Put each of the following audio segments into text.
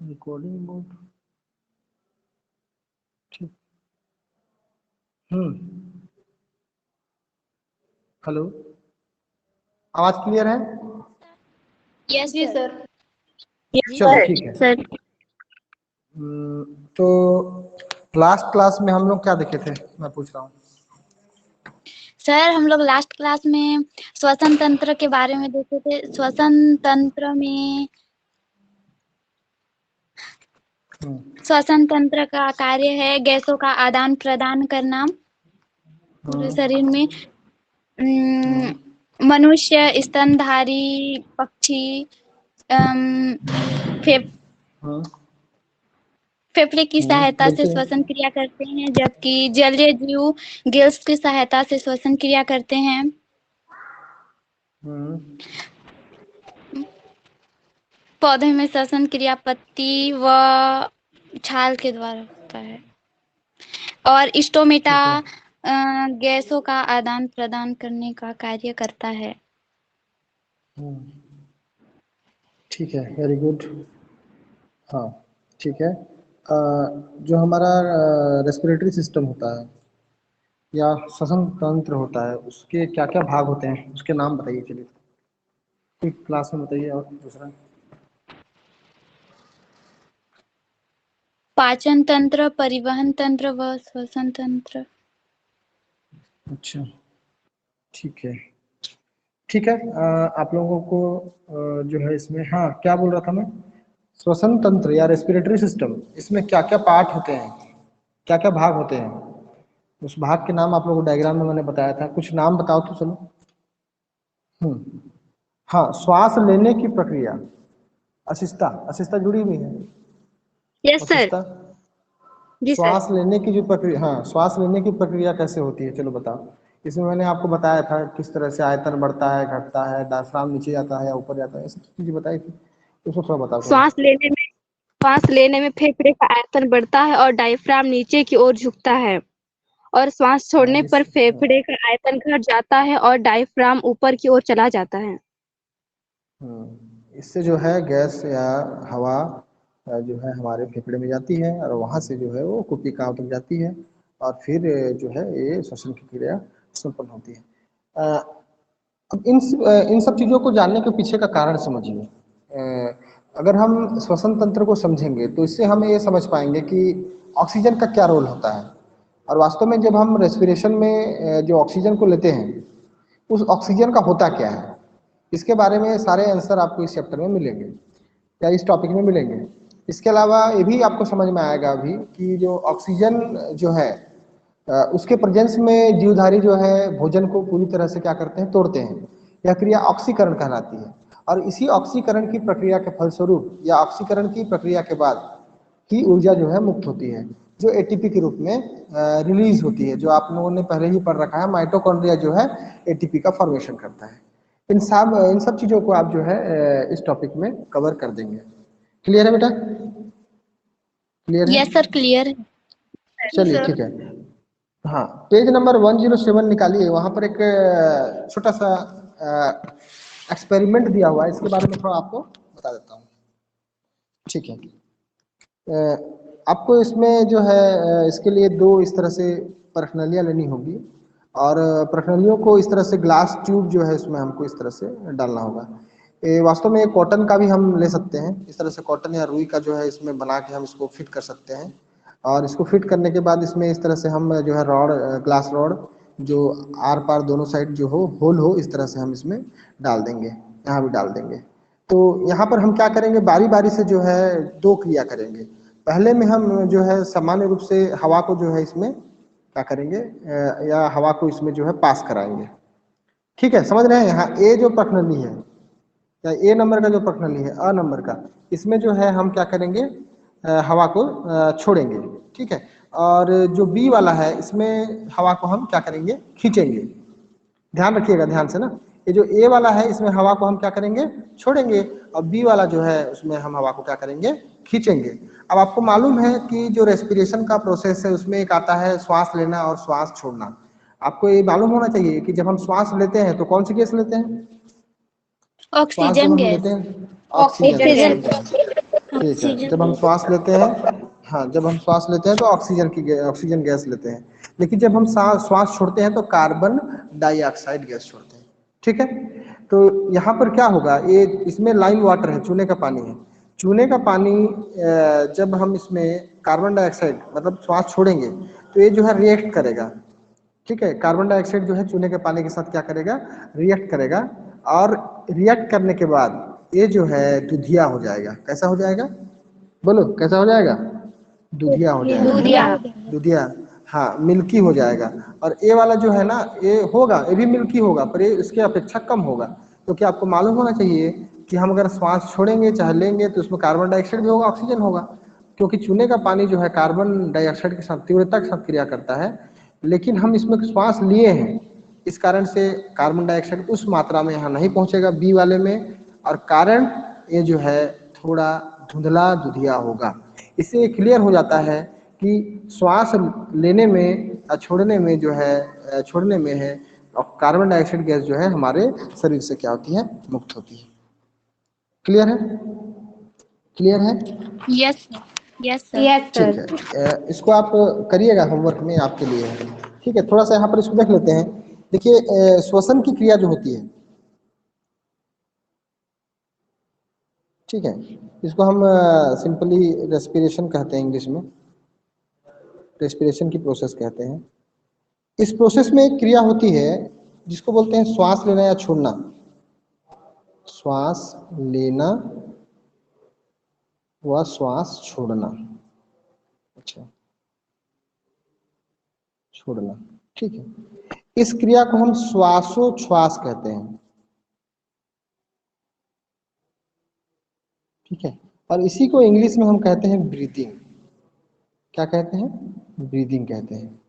Recording mode ठीक। Hello, आवाज clear है? यस जी सर। चलो ठीक है। सर तो लास्ट क्लास में हम लोग क्या देखे थे, मैं पूछ रहा हूँ। सर हम लोग लास्ट क्लास में श्वसन तंत्र के बारे में देखे थे। श्वसन तंत्र में श्वसन तंत्र का कार्य है गैसों का आदान प्रदान करना पूरे शरीर में। मनुष्य, स्तनधारी पक्षी फेफड़े की सहायता से श्वसन क्रिया करते हैं, जबकि जलीय जीव गिल्स की सहायता से श्वसन क्रिया करते हैं। पौधे में श्वसन क्रिया पत्ती व छाल के द्वारा होता है और स्टोमेटा गैसों का आदान प्रदान करने का कार्य करता है। ठीक है, वेरी गुड। हाँ ठीक है। जो हमारा रेस्पिरेटरी सिस्टम होता है या श्वसन तंत्र होता है, उसके क्या क्या भाग होते हैं, उसके नाम बताइए। चलिए एक क्लास में बताइए। और दूसरा पाचन तंत्र, परिवहन तंत्र व श्वसन तंत्र। अच्छा ठीक है, ठीक है। आप लोगों को जो है इसमें, हाँ क्या बोल रहा था मैं, श्वसन तंत्र या रेस्पिरेटरी सिस्टम, इसमें क्या क्या पार्ट होते हैं, क्या क्या भाग होते हैं, उस भाग के नाम आप लोगों को डायग्राम में मैंने बताया था। कुछ नाम बताओ तो चलो। हाँ, श्वास लेने की प्रक्रिया। अशिष्टा, अशिष्टा जुड़ी हुई है? Yes sir. अशिष्टा, जी सर। श्वास लेने की जो प्रक्रिया, हाँ श्वास लेने की प्रक्रिया कैसे होती है, चलो बताओ। इसमें मैंने आपको बताया था किस तरह से आयतन बढ़ता है, घटता है, डायफ्राम नीचे जाता है या ऊपर जाता है, ये सब चीजें बताई थी। उसको थोड़ा बताओ थोड़ा। श्वास लेने में फेफड़े का आयतन बढ़ता है और डायफ्राम नीचे की ओर झुकता है, और श्वास छोड़ने पर फेफड़े का आयतन घट जाता है और डायफ्राम ऊपर की ओर चला जाता है। इससे जो है गैस या हवा जो है हमारे फेफड़े में जाती है और वहाँ से जो है वो कुपिकाओं तक जाती है और फिर जो है ये श्वसन की क्रिया संपन्न होती है। अब इन सब चीज़ों को जानने के पीछे का कारण समझिए। अगर हम श्वसन तंत्र को समझेंगे तो इससे हम ये समझ पाएंगे कि ऑक्सीजन का क्या रोल होता है, और वास्तव में जब हम रेस्पिरेशन में जो ऑक्सीजन को लेते हैं उस ऑक्सीजन का होता क्या है, इसके बारे में सारे आंसर आपको इस चैप्टर में मिलेंगे या इस टॉपिक में मिलेंगे। इसके अलावा ये भी आपको समझ में आएगा अभी कि जो ऑक्सीजन जो है उसके प्रेजेंस में जीवधारी जो है भोजन को पूरी तरह से क्या करते हैं, तोड़ते हैं। यह क्रिया ऑक्सीकरण कहलाती है और इसी ऑक्सीकरण की प्रक्रिया के फलस्वरूप या ऑक्सीकरण की प्रक्रिया के बाद ही ऊर्जा जो है मुक्त होती है, जो एटीपी के रूप में रिलीज होती है, जो आप लोगों ने पहले ही पढ़ रखा है। माइटोकॉन्ड्रिया जो है एटीपी का फॉर्मेशन करता है। इन सब चीजों को आप जो है इस टॉपिक में कवर कर देंगे। क्लियर है बेटा? क्लियर है? यस सर, क्लियर है। चलिए ठीक है। हाँ, पेज नंबर 107 निकालिए। वहां पर एक छोटा सा एक्सपेरिमेंट दिया हुआ है, इसके बारे में थोड़ा आपको बता देता हूँ। ठीक है, आपको इसमें जो है इसके लिए दो इस तरह से परखनलियाँ लेनी होगी और परखनलियों को इस तरह से ग्लास ट्यूब जो है इसमें हमको इस तरह से डालना होगा। वास्तव में कॉटन का भी हम ले सकते हैं, इस तरह से कॉटन या रुई का जो है इसमें बना के हम इसको फिट कर सकते हैं। और इसको फिट करने के बाद इसमें इस तरह से हम जो है रॉड, ग्लास रॉड जो आर पार दोनों साइड जो हो होल हो, इस तरह से हम इसमें डाल देंगे, यहाँ भी डाल देंगे। तो यहाँ पर हम क्या करेंगे, बारी बारी से जो है दो क्रिया करेंगे। पहले में हम जो है सामान्य रूप से हवा को जो है इसमें क्या करेंगे, या हवा को इसमें जो है पास कराएंगे। ठीक है, समझ रहे हैं? यहाँ ए जो प्रखनली है या ए नंबर का जो प्रखनली है, अ नंबर का, इसमें जो है हम क्या करेंगे, हवा को छोड़ेंगे। ठीक है, और जो बी वाला है इसमें हवा को हम क्या करेंगे, खींचेंगे। ध्यान रखिएगा ध्यान से ना, ये जो ए वाला है इसमें हवा को हम क्या करेंगे, छोड़ेंगे, और बी वाला जो है उसमें हम हवा को क्या करेंगे, खींचेंगे। अब आपको मालूम है कि जो रेस्पिरेशन का प्रोसेस है उसमें एक आता है श्वास लेना और श्वास छोड़ना। आपको ये मालूम होना चाहिए कि जब हम श्वास लेते हैं तो कौन सी गैस लेते हैं? श्वास जब ऑक्सीजन हम गैस। लेते हैं ऑक्सीजन गैस लेते हैं। ठीक है, जब हम श्वास लेते हैं, हाँ जब हम श्वास लेते हैं तो ऑक्सीजन गैस लेते हैं, लेकिन जब हम श्वास छोड़ते हैं तो कार्बन डाइऑक्साइड गैस छोड़ते हैं। ठीक है, तो यहाँ पर क्या होगा, ये इसमें लाइम वाटर है, चूने का पानी है। चूने का पानी जब हम इसमें कार्बन डाइऑक्साइड मतलब श्वास छोड़ेंगे तो ये जो है रिएक्ट करेगा। ठीक है, कार्बन डाइऑक्साइड जो है चूने के पानी के साथ क्या करेगा, रिएक्ट करेगा, और रिएक्ट करने के बाद ये जो है दुधिया हो जाएगा। कैसा हो जाएगा, बोलो कैसा हो जाएगा, दुधिया हो जाएगा। दूधिया। दुधिया, हाँ मिल्की हो जाएगा। और ये वाला जो है ना, ये होगा, ये भी मिल्की होगा, पर ये इसके अपेक्षा कम होगा, क्योंकि आपको मालूम होना चाहिए कि हम अगर श्वास छोड़ेंगे चाहे लेंगे तो उसमें कार्बन डाइऑक्साइड भी होगा, ऑक्सीजन होगा, क्योंकि चूने का पानी जो है कार्बन डाइऑक्साइड के साथ तीव्रता के साथ क्रिया करता है, लेकिन हम इसमें श्वास लिए हैं, इस कारण से कार्बन डाइऑक्साइड उस मात्रा में यहाँ नहीं पहुंचेगा बी वाले में, और कारण ये जो है थोड़ा धुंधला दुधिया होगा। इससे क्लियर हो जाता है कि श्वास लेने में छोड़ने में जो है छोड़ने में है और कार्बन डाइऑक्साइड गैस जो है हमारे शरीर से क्या होती है, मुक्त होती है। क्लियर है, क्लियर है? Yes yes sir. यस ठीक सर। है, इसको आप करिएगा, होमवर्क में आपके लिए है। ठीक है, थोड़ा सा यहाँ पर इसको देख लेते हैं। देखिए श्वसन की क्रिया जो होती है, ठीक है, इसको हम सिंपली रेस्पिरेशन कहते हैं, इंग्लिश में रेस्पिरेशन की प्रोसेस कहते हैं। इस प्रोसेस में एक क्रिया होती है जिसको बोलते हैं श्वास लेना या छोड़ना। श्वास लेना व श्वास छोड़ना, अच्छा छोड़ना, ठीक है। इस क्रिया को हम श्वासोच्छ्वास कहते हैं, ठीक है, और इसी को इंग्लिश में हम कहते हैं ब्रीदिंग। क्या कहते हैं, ब्रीदिंग कहते हैं।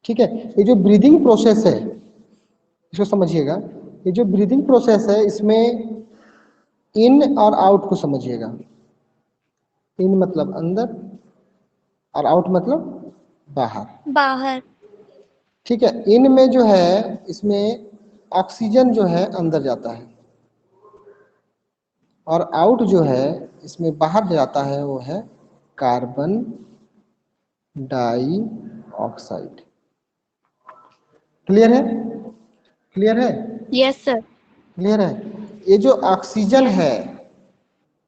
ठीक है, ये जो ब्रीदिंग प्रोसेस है इसको समझिएगा। ये जो ब्रीदिंग प्रोसेस है इसमें इन और आउट को समझिएगा। इन मतलब अंदर और आउट मतलब बाहर। बाहर। ठीक है, इन में जो है इसमें ऑक्सीजन जो है अंदर जाता है, और आउट जो है इसमें बाहर जाता है वो है कार्बन डाइऑक्साइड। क्लियर है, क्लियर है, यस सर। क्लियर है। ये जो ऑक्सीजन है,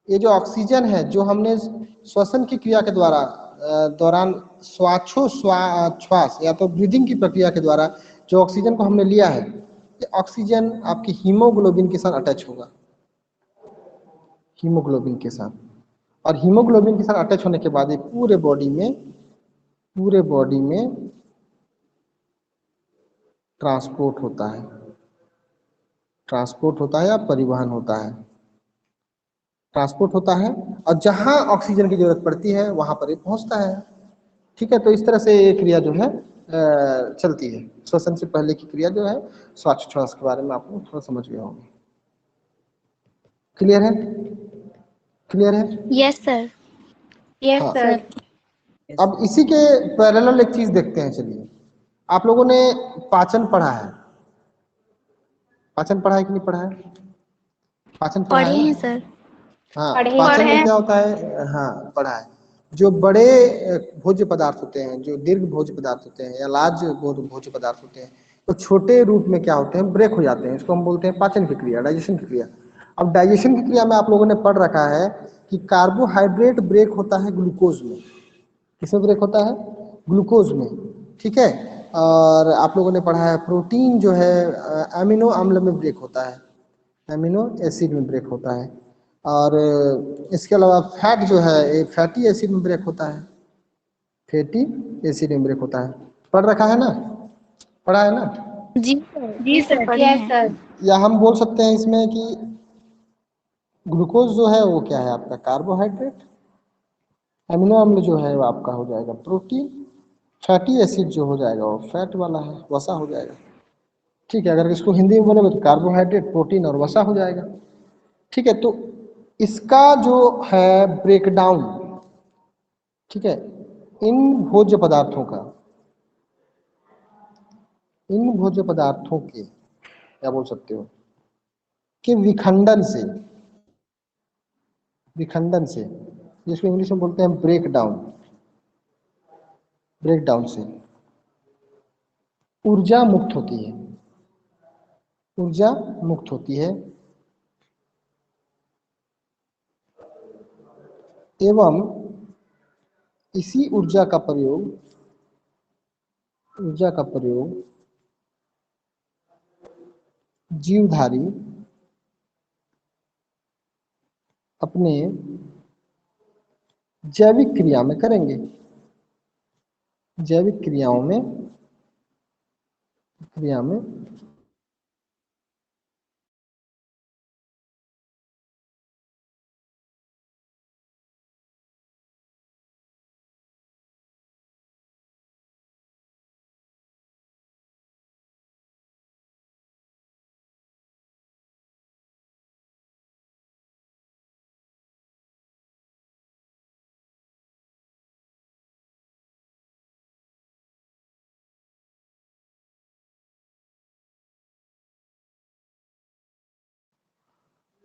ये जो ऑक्सीजन है जो हमने श्वसन की क्रिया के दौरान श्वास या तो ब्रीदिंग की प्रक्रिया के द्वारा जो ऑक्सीजन को हमने लिया है, ये ऑक्सीजन आपकी हीमोग्लोबिन के साथ अटैच होगा, हीमोग्लोबिन के साथ। और हीमोग्लोबिन के साथ अटैच होने के बाद ये पूरे बॉडी में ट्रांसपोर्ट होता है, या परिवहन होता है, ट्रांसपोर्ट होता है, और जहां ऑक्सीजन की जरूरत पड़ती है वहां पर ये पहुंचता है। ठीक है, तो इस तरह से ये क्रिया जो है चलती है। श्वसन से पहले की क्रिया जो है श्वासोच्छ्वास के बारे में आप लोग थोड़ा समझ गए होंगे। क्लियर है, क्लियर है? Yes sir. यस हाँ। सर। अब इसी के पैरेलल एक चीज देखते हैं। चलिए, आप लोगों ने पाचन पढ़ा है, पाचन पढ़ा है कि नहीं पढ़ा है? पाचन पढ़ा पढ़े है हैं ना? सर। हाँ, पढ़े पाचन में हैं। क्या होता है, हाँ पढ़ा है। जो बड़े भोज्य पदार्थ होते हैं, जो दीर्घ भोज्य पदार्थ होते हैं या लार्ज भोज्य पदार्थ होते हैं, तो छोटे रूप में क्या होते हैं, ब्रेक हो जाते हैं। इसको हम बोलते हैं पाचन की क्रिया, डाइजेशन की क्रिया। अब डाइजेशन की क्रिया में आप लोगों ने पढ़ रखा है कि कार्बोहाइड्रेट ब्रेक होता है ग्लूकोज में। किसमें ब्रेक होता है, ग्लूकोज में। ठीक है, और आप लोगों ने पढ़ा है प्रोटीन जो है अमीनो अम्ल में ब्रेक होता है, अमीनो एसिड में ब्रेक होता है। और इसके अलावा फैट जो है ये फैटी एसिड में ब्रेक होता है, फैटी एसिड में ब्रेक होता है। पढ़ रखा है ना, पढ़ा है ना? जी सर, जी जी सर सर। पढ़े यस हैं। सर। या हम बोल सकते हैं इसमें कि ग्लूकोज जो है वो क्या है आपका, कार्बोहाइड्रेट। अमीनो अम्ल जो है वो आपका हो जाएगा प्रोटीन। फैटी एसिड जो हो जाएगा वो फैट वाला है, वसा हो जाएगा। ठीक है, अगर इसको हिंदी में बोले तो कार्बोहाइड्रेट, प्रोटीन और वसा हो जाएगा। ठीक है, तो इसका जो है ब्रेकडाउन, ठीक है, इन भोज्य पदार्थों का, इन भोज्य पदार्थों के क्या बोल सकते हो कि विखंडन से, विखंडन से, जिसको इंग्लिश में बोलते हैं ब्रेक डाउन, ब्रेक डाउन से ऊर्जा मुक्त होती है, ऊर्जा मुक्त होती है एवं इसी ऊर्जा का प्रयोग जीवधारी अपने जैविक क्रिया में करेंगे, जैविक क्रिया में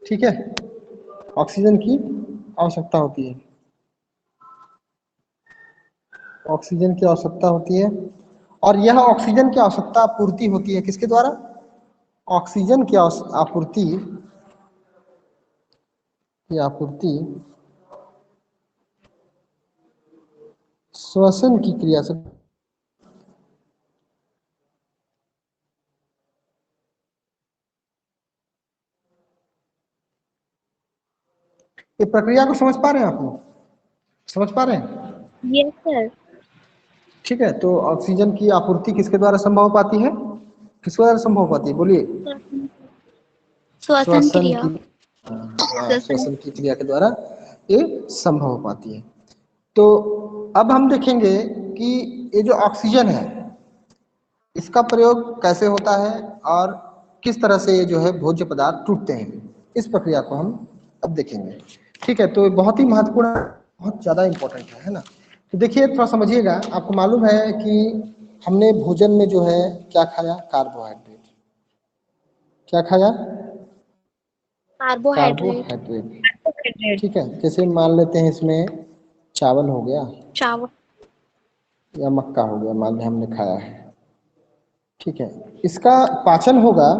ठीक है, ऑक्सीजन की आवश्यकता होती है, ऑक्सीजन की आवश्यकता होती है और यह ऑक्सीजन की आवश्यकता पूर्ति होती है किसके द्वारा? ऑक्सीजन की आपूर्ति श्वसन की क्रिया से, ये प्रक्रिया को समझ पा रहे हैं आप लोग? समझ पा रहे हैं? Yes sir. ठीक है, तो ऑक्सीजन की आपूर्ति किसके द्वारा संभव हो पाती है? किसके द्वारा संभव हो पाती है? बोलिए। श्वसन क्रिया। श्वसन की क्रिया के द्वारा ये संभव हो पाती है। तो अब हम देखेंगे कि ये जो ऑक्सीजन है इसका प्रयोग कैसे होता है और किस तरह से ये जो है भोज्य पदार्थ टूटते हैं, इस प्रक्रिया को हम अब देखेंगे। ठीक है, तो ये बहुत ही महत्वपूर्ण, बहुत ज्यादा इंपॉर्टेंट है ना। तो देखिए थोड़ा समझिएगा, आपको मालूम है कि हमने भोजन में जो है क्या खाया? कार्बोहाइड्रेट। क्या खाया? कार्बोहाइड्रेट। ठीक है, जैसे मान लेते हैं इसमें चावल हो गया, चावल या मक्का हो गया, मान लें हमने खाया है। ठीक है, इसका पाचन होगा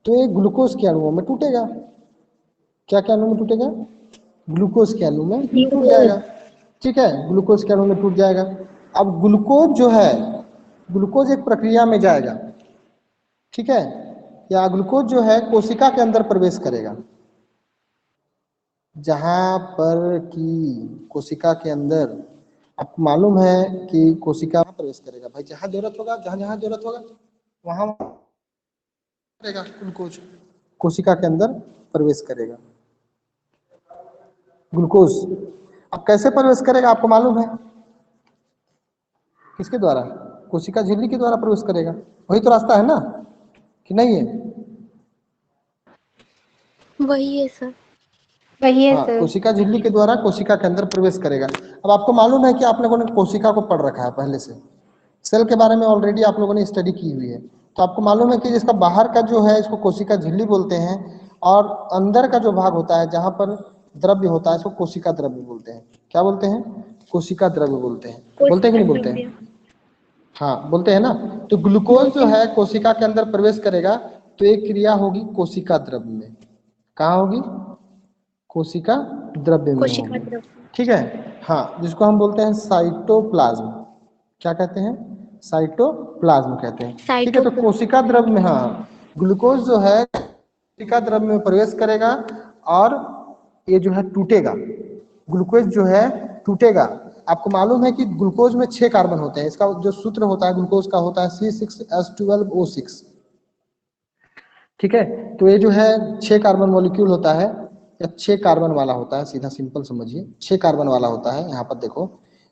तो ये ग्लूकोज के अणुओं में टूटेगा। क्या के अणु में टूटेगा? ग्लूकोज के अणु में टूट जाएगा। ठीक है, ग्लूकोज के अणु में टूट जाएगा। अब ग्लूकोज जो है, ग्लूकोज एक प्रक्रिया में जाएगा, ठीक है, या ग्लूकोज जो है कोशिका के अंदर प्रवेश करेगा। जहां पर कि कोशिका के अंदर आपको मालूम है कि कोशिका में प्रवेश करेगा, भाई जहां जरूरत होगा, जहां जरूरत होगा वहां करेगा, ग्लूकोज कोशिका के अंदर प्रवेश करेगा ग्लूकोज। अब कैसे प्रवेश करेगा आपको मालूम है? किसके द्वारा? कोशिका झिल्ली के द्वारा प्रवेश करेगा। वही तो रास्ता है ना, कि नहीं है? वही है सर। वही है हाँ, सर। कोशिका झिल्ली के द्वारा कोशिका के अंदर प्रवेश करेगा। अब आपको मालूम है कि आप लोगों ने कोशिका को पढ़ रखा है पहले से, सेल के बारे में ऑलरेडी आप लोगों ने स्टडी की हुई है। तो आपको मालूम है कि इसका बाहर का जो है इसको कोशिका झिल्ली बोलते हैं, और अंदर का जो भाग होता है जहां पर द्रव्य होता है इसको कोशिका द्रव्य बोलते हैं। क्या बोलते हैं? कोशिका द्रव्य बोलते हैं। बोलते हैं कि नहीं बोलते हैं? हाँ, बोलते हैं ना। तो ग्लूकोज जो है कोशिका के अंदर प्रवेश करेगा तो एक क्रिया होगी कोशिका द्रव्य में। कहाँ होगी? कोशिका द्रव्य में होगी। ठीक है, हाँ, जिसको हम बोलते हैं साइटोप्लाज्म। क्या कहते हैं? साइटोप्लाज्म कहते हैं। ठीक है, तो कोशिका द्रव्य में, हाँ, ग्लूकोज जो है कोशिका द्रव्य में प्रवेश करेगा और ये जो है टूटेगा, ग्लूकोज जो है टूटेगा। आपको मालूम है कि ग्लूकोज में 6 कार्बन होते हैं। इसका जो सूत्र होता है ग्लूकोज का होता है C6H12O6। ठीक है, तो ये जो है 6 कार्बन मॉलिक्यूल होता है, या 6 कार्बन वाला होता है, सीधा सिंपल समझिए 6 कार्बन वाला होता है। यहाँ पर देखो,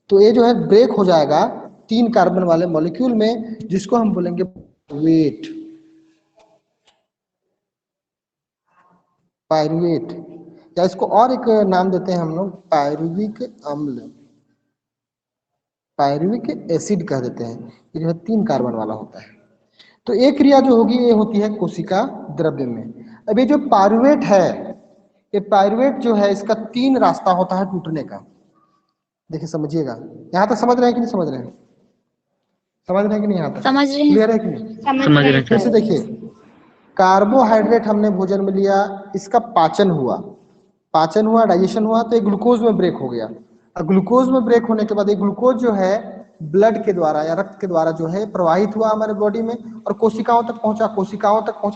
तो ये जो है ब्रेक हो जाएगा 3 कार्बन वाले मॉलिक्यूल में, जिसको हम बोलेंगे पायरुवेट। पायरुवेट, या इसको और एक नाम देते हैं हम लोग, पायरुविक अम्ल, पायरुविक एसिड कह देते हैं। ये जो है 3 कार्बन वाला होता है। तो एक क्रिया जो होगी ये होती है कोशिका द्रव्य में। अब ये जो पायरुवेट है ये पायरुवेट जो है इसका 3 रास्ता होता है टूटने का। देखिए समझिएगा, यहाँ तक समझ रहे हैं कि नहीं समझ रहे हैं? समझ रहे हैं कि नहीं? यहाँ तक समझ रहे हैं। क्लियर है कि नहीं? समझ रहे फिर से हैं। देखिए, कार्बोहाइड्रेट हमने भोजन में लिया, इसका पाचन हुआ, डाइजेशन हुआ, तो एक ग्लूकोज में ब्रेक हो गया। और ग्लूकोज में ब्रेक होने के बाद ये ग्लूकोज जो है ब्लड के द्वारा या रक्त के द्वारा जो है प्रवाहित हुआ हमारे बॉडी में और कोशिकाओं तक पहुंचा,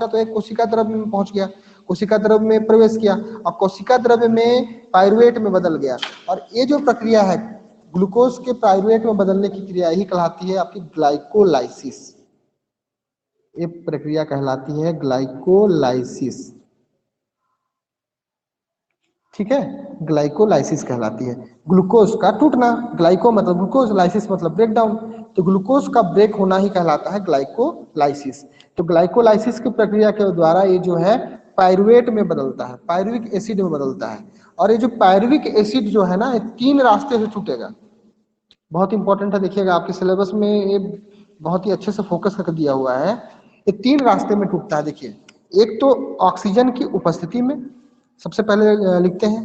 तो एक कोशिका द्रव्य में पहुंच गया, कोशिका द्रव्य में प्रवेश किया और कोशिका द्रव्य में पायरुवेट में बदल गया। और ये जो प्रक्रिया है ग्लूकोज के पायरुवेट में बदलने की क्रिया ही कहलाती है आपकी ग्लाइकोलाइसिस। ये प्रक्रिया कहलाती है ग्लाइकोलाइसिस। ठीक है, ग्लाइकोलाइसिस कहलाती है। ग्लूकोज का टूटना, ग्लाइको मतलब ग्लूकोज, लाइसिस मतलब ब्रेक डाउन, तो ग्लूकोज का ब्रेक होना ही कहलाता है ग्लाइकोलाइसिस। तो ग्लाइकोलाइसिस की प्रक्रिया के द्वारा ये जो है पायरुवेट में बदलता है, पायरुविक एसिड में बदलता है। और ये जो पायरुविक एसिड जो है ना, ये 3 रास्ते से छूटेगा। बहुत इंपॉर्टेंट है, देखिएगा आपके सिलेबस में ये बहुत ही अच्छे से फोकस करके दिया हुआ है। ये 3 रास्ते में टूटता है। देखिए, एक तो ऑक्सीजन की उपस्थिति में, सबसे पहले लिखते हैं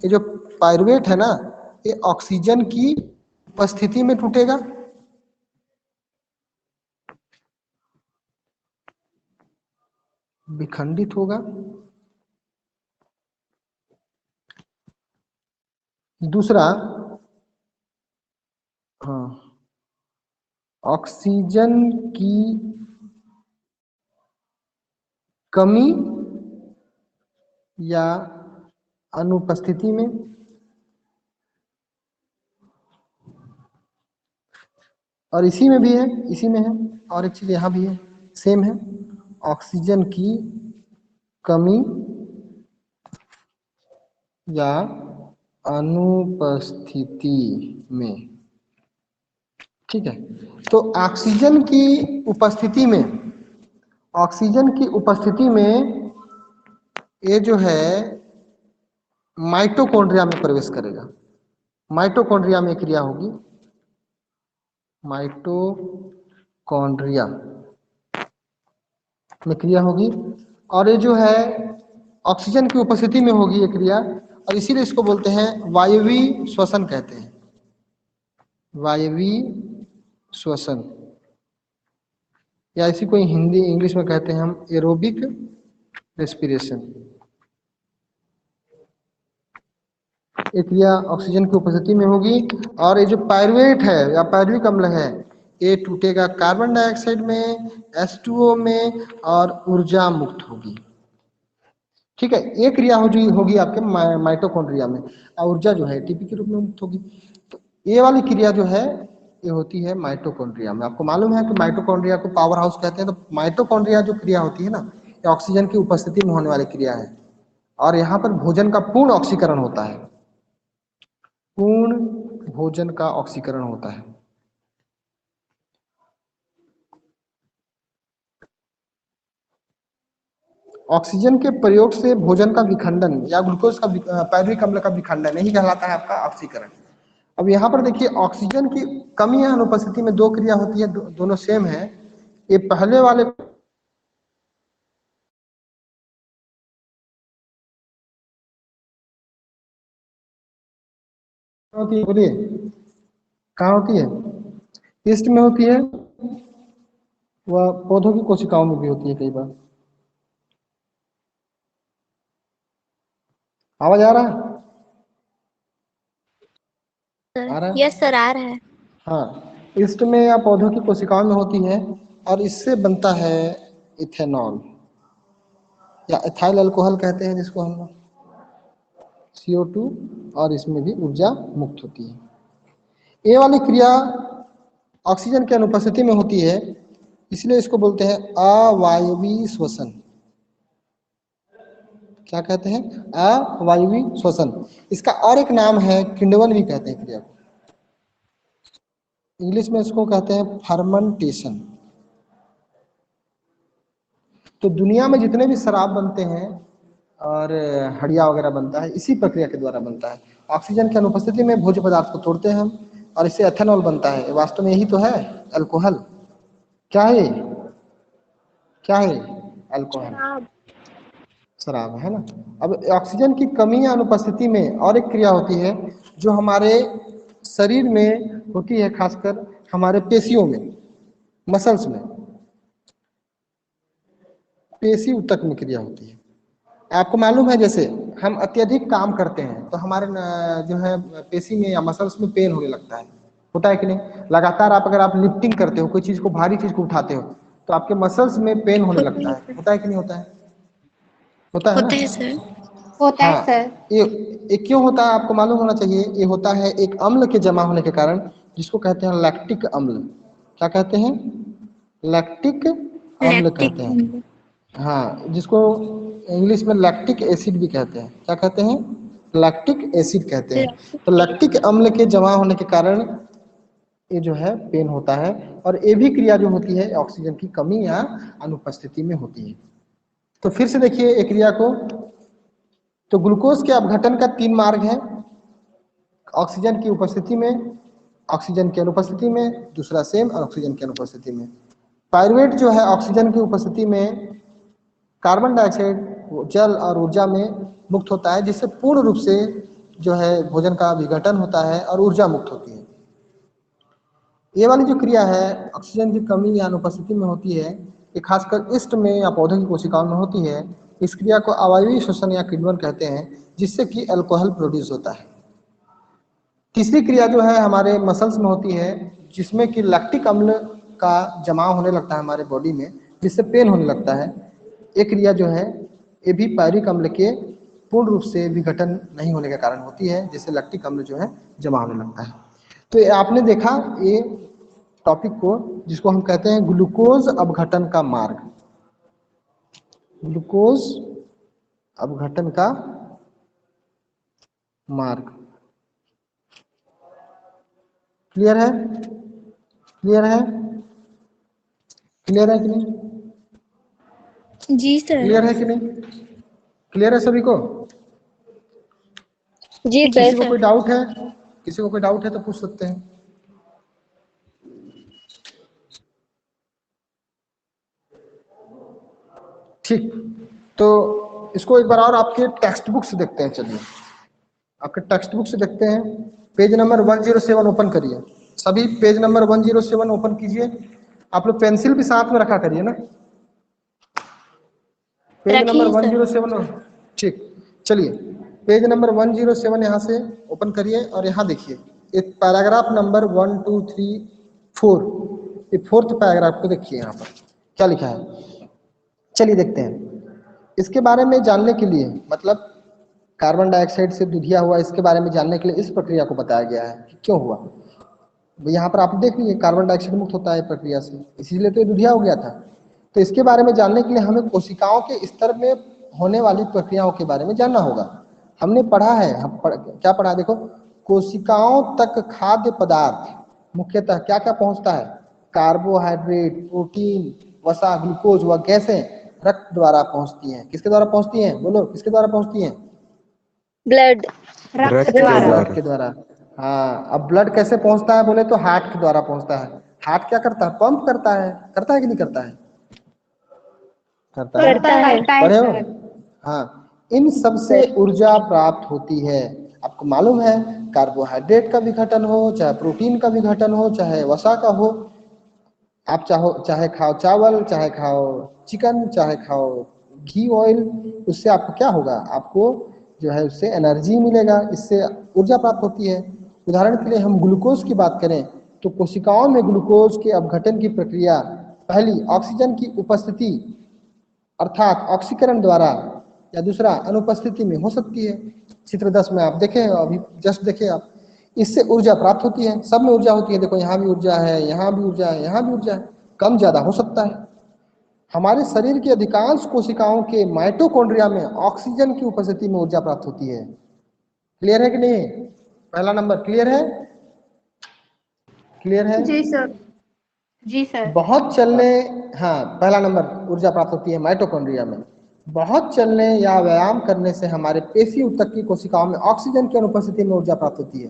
ये जो पायरुवेट है ना, ये ऑक्सीजन की उपस्थिति में टूटेगा। विखंडित होगा। दूसरा, हाँ, ऑक्सीजन की कमी या अनुपस्थिति में, और इसी में भी है, इसी में है, और एक चीज यहां भी है, सेम है, ऑक्सीजन की कमी या अनुपस्थिति में। ठीक है, तो ऑक्सीजन की उपस्थिति में, ऑक्सीजन की उपस्थिति में ये जो है माइटोकॉन्ड्रिया में प्रवेश करेगा। माइटोकॉन्ड्रिया में क्रिया होगी, माइटोकॉन्ड्रिया में क्रिया होगी, और ये जो है ऑक्सीजन की उपस्थिति में होगी ये क्रिया, और इसीलिए इसको बोलते हैं वायवीय श्वसन कहते हैं, वायवीय श्वसन, या इसी को हिंदी इंग्लिश में कहते हैं हम एरोबिक रेस्पिरेशन। ये क्रिया ऑक्सीजन की उपस्थिति में होगी, और ये जो पायरुवेट है या पायरुविक अम्ल है ये टूटेगा कार्बन डाइऑक्साइड में, H2O में, और ऊर्जा मुक्त होगी। ठीक है, ये क्रिया होगी आपके माइटोकॉन्ड्रिया में, और ऊर्जा जो है एटीपी के रूप में मुक्त होगी। तो ये वाली क्रिया जो है ये होती है माइटोकॉन्ड्रिया में। आपको मालूम है कि माइटोकॉन्ड्रिया को पावर हाउस कहते हैं। तो माइटोकॉन्ड्रिया जो क्रिया होती है ना, ये ऑक्सीजन की उपस्थिति में होने वाली क्रिया है, और यहाँ पर भोजन का पूर्ण ऑक्सीकरण होता है, पूर्ण भोजन का ऑक्सीकरण होता है। ऑक्सीजन के प्रयोग से भोजन का विखंडन या ग्लूकोज का पायरुविक अम्ल का विखंडन यही कहलाता है आपका ऑक्सीकरण। अब यहाँ पर देखिए, ऑक्सीजन की कमी या अनुपस्थिति में 2 क्रिया होती है, दोनों सेम है। ये पहले वाले होती है, बोलिए कहाँ होती है? ईस्ट में होती है, वह पौधों की कोशिकाओं में भी होती है कई बार। आवाज आ रहा है? आ रहा है? यस सर, आ रहा है। हाँ, ईस्ट में या पौधों की कोशिकाओं में होती है, और इससे बनता है इथेनॉल या एथाइल अल्कोहल कहते हैं जिसको हम, CO2, और इसमें भी ऊर्जा मुक्त होती है। ये वाली क्रिया ऑक्सीजन की अनुपस्थिति में होती है, इसलिए इसको बोलते हैं अवायवीय श्वसन। क्या कहते हैं? अवायवीय श्वसन। इसका और एक नाम है किण्वन भी कहते हैं क्रिया को, इंग्लिश में इसको कहते हैं फर्मेंटेशन। तो दुनिया में जितने भी शराब बनते हैं और हड़िया वगैरह बनता है, इसी प्रक्रिया के द्वारा बनता है। ऑक्सीजन की अनुपस्थिति में भोज्य पदार्थ को तोड़ते हैं हम, और इससे एथेनॉल बनता है। वास्तव में यही तो है अल्कोहल। क्या है? क्या है अल्कोहल? शराब है ना। अब ऑक्सीजन की कमी या अनुपस्थिति में और एक क्रिया होती है जो हमारे शरीर में होती है, खासकर हमारे पेशियों में, मसल्स में, पेशी ऊतक में क्रिया होती है। आपको मालूम है जैसे हम अत्यधिक काम करते हैं तो हमारे जो है पेशी में या मसल्स में पेन होने लगता है, होता है कि नहीं? लगातार अगर आप लिफ्टिंग करते हो, कोई चीज को, भारी चीज को उठाते हो, तो आपके मसल्स में पेन होने लगता है, होता है कि नहीं होता है? होता है ना? होता है सर। होता है हाँ, सर। ये क्यों होता है आपको मालूम होना चाहिए। ये होता है एक अम्ल के जमा होने के कारण, जिसको कहते हैं लैक्टिक अम्ल। क्या कहते हैं? लैक्टिक अम्ल लैक्टिक कहते हैं। हाँ, जिसको इंग्लिश में लैक्टिक एसिड भी कहते हैं। क्या कहते हैं? लैक्टिक एसिड कहते हैं। तो लैक्टिक अम्ल के जमा होने के कारण ये जो है पेन होता है, और ये भी क्रिया जो होती है ऑक्सीजन की कमी या अनुपस्थिति में होती है। तो फिर से देखिए एक क्रिया को, तो ग्लूकोज के अपघटन का 3 मार्ग है, ऑक्सीजन की उपस्थिति में, ऑक्सीजन की अनुपस्थिति में, दूसरा सेम और ऑक्सीजन की अनुपस्थिति में। पायरुवेट जो है ऑक्सीजन की उपस्थिति में कार्बन डाइऑक्साइड, जल और ऊर्जा में मुक्त होता है, जिससे पूर्ण रूप से जो है भोजन का विघटन होता है और ऊर्जा मुक्त होती है। ये वाली जो क्रिया है ऑक्सीजन की कमी या अनुपस्थिति में होती है, ये खासकर ईस्ट में या पौधे की कोशिकाओं में होती है। इस क्रिया को अवायवीय श्वसन या किण्वन कहते हैं, जिससे कि अल्कोहल प्रोड्यूस होता है। तीसरी क्रिया जो है हमारे मसल्स में होती है, जिसमें कि लैक्टिक अम्ल का जमाव होने लगता है हमारे बॉडी में, जिससे पेन होने लगता है। एक क्रिया जो है ये भी पायरिक अम्ल के पूर्ण रूप से विघटन नहीं होने के कारण होती है, जिससे लैक्टिक अम्ल जो है जमा होने लगता है। तो ये आपने देखा ये टॉपिक को, जिसको हम कहते हैं ग्लूकोज अपघटन का मार्ग। ग्लूकोज अपघटन का मार्ग। क्लियर है? क्लियर है? क्लियर है कि नहीं? जी सर। क्लियर है कि नहीं? क्लियर है सभी को? जी किसी को सर। कोई डाउट है? किसी को कोई डाउट है तो पूछ सकते हैं। ठीक, तो इसको एक बार और आपके टेक्स्ट बुक से देखते हैं। चलिए आपके टेक्स्ट बुक से देखते हैं। पेज नंबर 107 ओपन करिए। सभी पेज नंबर 107 ओपन कीजिए। आप लोग पेंसिल भी साथ में रखा करिए ना। पेज नंबर रखिए सर। 107। ठीक, चलिए पेज नंबर 107 यहाँ से ओपन करिए और यहाँ देखिए एक पैराग्राफ नंबर 1 2 3 4, ये 4th पैराग्राफ को देखिए। यहाँ पर क्या लिखा है, चलिए देखते हैं। इसके बारे में जानने के लिए, मतलब कार्बन डाइऑक्साइड से दुधिया हुआ, इसके बारे में जानने के लिए इस प्रक्रिया को बताया गया है कि क्यों हुआ। यहाँ पर आप देख लीजिए कार्बन डाइऑक्साइड मुक्त होता है प्रक्रिया से, इसीलिए तो ये दुधिया हो गया था। तो इसके बारे में जानने के लिए हमें कोशिकाओं के स्तर में होने वाली प्रक्रियाओं के बारे में जानना होगा। हमने पढ़ा है, क्या पढ़ा, देखो, कोशिकाओं तक खाद्य पदार्थ मुख्यतः क्या क्या पहुंचता है? कार्बोहाइड्रेट, प्रोटीन, वसा, ग्लूकोज व गैसें रक्त द्वारा पहुंचती हैं। किसके द्वारा पहुंचती हैं? बोलो, किसके द्वारा पहुंचती हैं? ब्लड। रक्त द्वारा। ब्लड के द्वारा। हाँ, अब ब्लड कैसे पहुंचता है बोले तो हार्ट के द्वारा पहुंचता है। हार्ट क्या करता है? पंप करता है। करता है कि नहीं करता है? करता है। करता है। पढ़े हो? हाँ, इन सब से ऊर्जा प्राप्त होती है। आपको मालूम है कार्बोहाइड्रेट का विघटन हो, चाहे प्रोटीन का विघटन हो, चाहे वसा का हो, आप चाहे खाओ चावल, चाहे खाओ चिकन, चाहे खाओ घी ऑयल, उससे आपको क्या होगा? आपको जो है उससे एनर्जी मिलेगा, इससे ऊर्जा प्राप्त होती है। उदाहरण के लिए हम ग्लूकोज की बात करें तो कोशिकाओं में ग्लूकोज के अपघटन की प्रक्रिया पहली ऑक्सीजन की उपस्थिति अर्थात ऑक्सीकरण द्वारा, या दूसरा अनुपस्थिति में हो सकती है। चित्र 10 में आप देखें, अभी जस्ट देखें आप, इससे ऊर्जा प्राप्त होती है। सब में ऊर्जा होती है, देखो यहाँ भी ऊर्जा है, यहाँ भी ऊर्जा है, यहाँ भी ऊर्जा है, कम ज्यादा हो सकता है। हमारे शरीर की अधिकांश कोशिकाओं के माइटोकॉन्ड्रिया में ऑक्सीजन की उपस्थिति में ऊर्जा प्राप्त होती है। क्लियर है कि नहीं? पहला नंबर क्लियर है? क्लियर है? जी सर। जी सर। बहुत चलने, हाँ, पहला नंबर ऊर्जा प्राप्त होती है माइटोकॉन्ड्रिया में। बहुत चलने या व्यायाम करने से हमारे पेशी ऊतक की कोशिकाओं में ऑक्सीजन की अनुपस्थिति में ऊर्जा प्राप्त होती है,